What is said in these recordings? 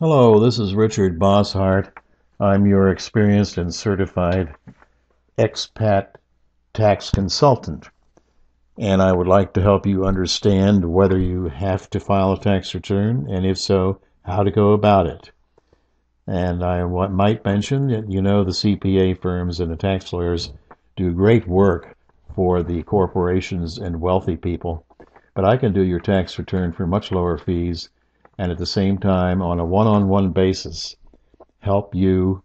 Hello, this is Richard Bosshart. I'm your experienced and certified expat tax consultant, and I would like to help you understand whether you have to file a tax return, and if so, how to go about it. And I might mention that the CPA firms and the tax lawyers do great work for the corporations and wealthy people, but I can do your tax return for much lower fees and at the same time on a one-on-one basis help you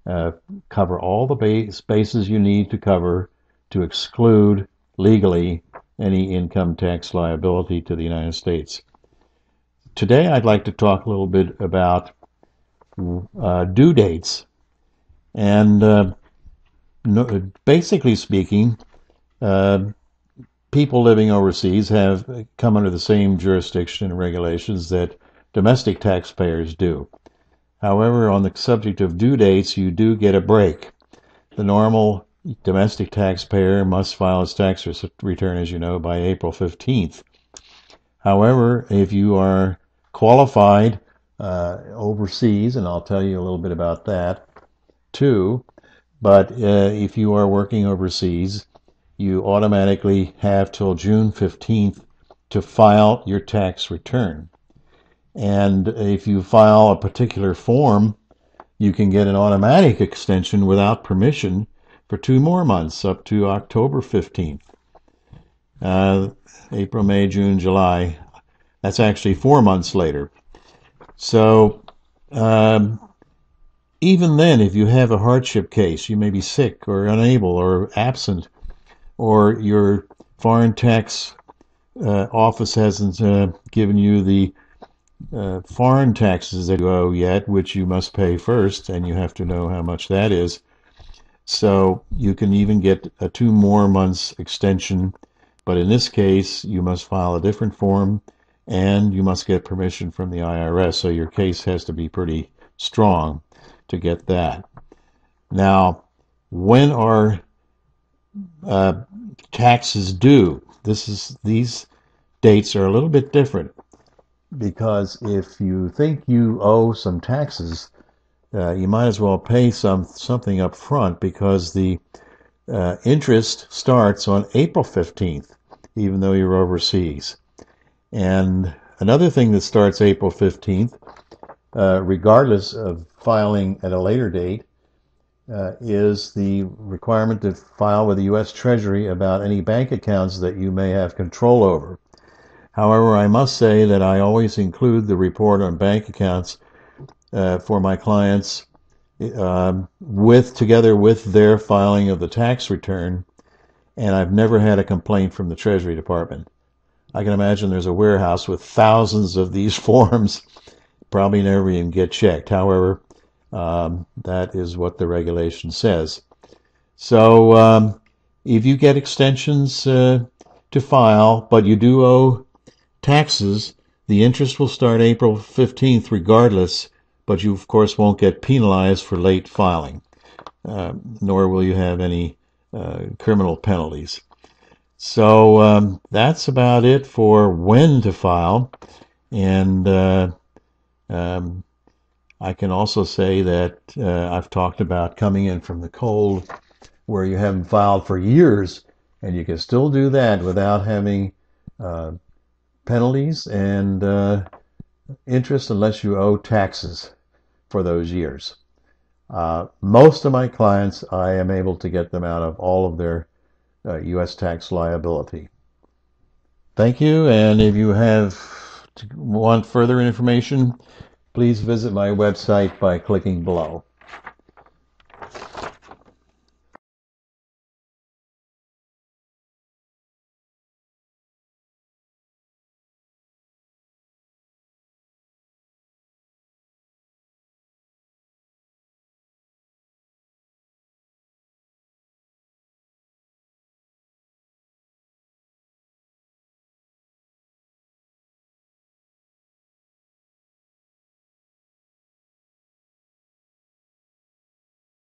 uh, cover all the bases you need to cover to exclude legally any income tax liability to the United States. Today I'd like to talk a little bit about due dates. And basically speaking, uh, people living overseas have come under the same jurisdiction and regulations that domestic taxpayers do. However, on the subject of due dates, you do get a break. The normal domestic taxpayer must file his tax return, as you know, by April 15th. However, if you are qualified overseas, and I'll tell you a little bit about that too, but if you are working overseas, you automatically have till June 15th to file your tax return. And if you file a particular form, you can get an automatic extension without permission for 2 more months, up to October 15th. April, May, June, July. That's actually 4 months later. So even then, if you have a hardship case, you may be sick or unable or absent, or your foreign tax office hasn't given you the foreign taxes that you owe yet, which you must pay first, and you have to know how much that is. So you can even get a 2 more months extension, but in this case, you must file a different form, and you must get permission from the IRS. So your case has to be pretty strong to get that. Now, when are taxes due? These dates are a little bit different, because if you think you owe some taxes, you might as well pay something up front, because the interest starts on April 15th, even though you're overseas. And another thing that starts April 15th, regardless of filing at a later date, is the requirement to file with the U.S. Treasury about any bank accounts that you may have control over. However, I must say that I always include the report on bank accounts for my clients together with their filing of the tax return, and I've never had a complaint from the Treasury Department. I can imagine there's a warehouse with thousands of these forms, probably never even get checked. However, that is what the regulation says. So if you get extensions to file, but you do owe taxes, the interest will start April 15th regardless, but you, of course, won't get penalized for late filing, nor will you have any criminal penalties. So that's about it for when to file. And I can also say that I've talked about coming in from the cold where you haven't filed for years, and you can still do that without having penalties and interest unless you owe taxes for those years. Most of my clients, I am able to get them out of all of their U.S. tax liability. Thank you, and if you want further information, please visit my website by clicking below.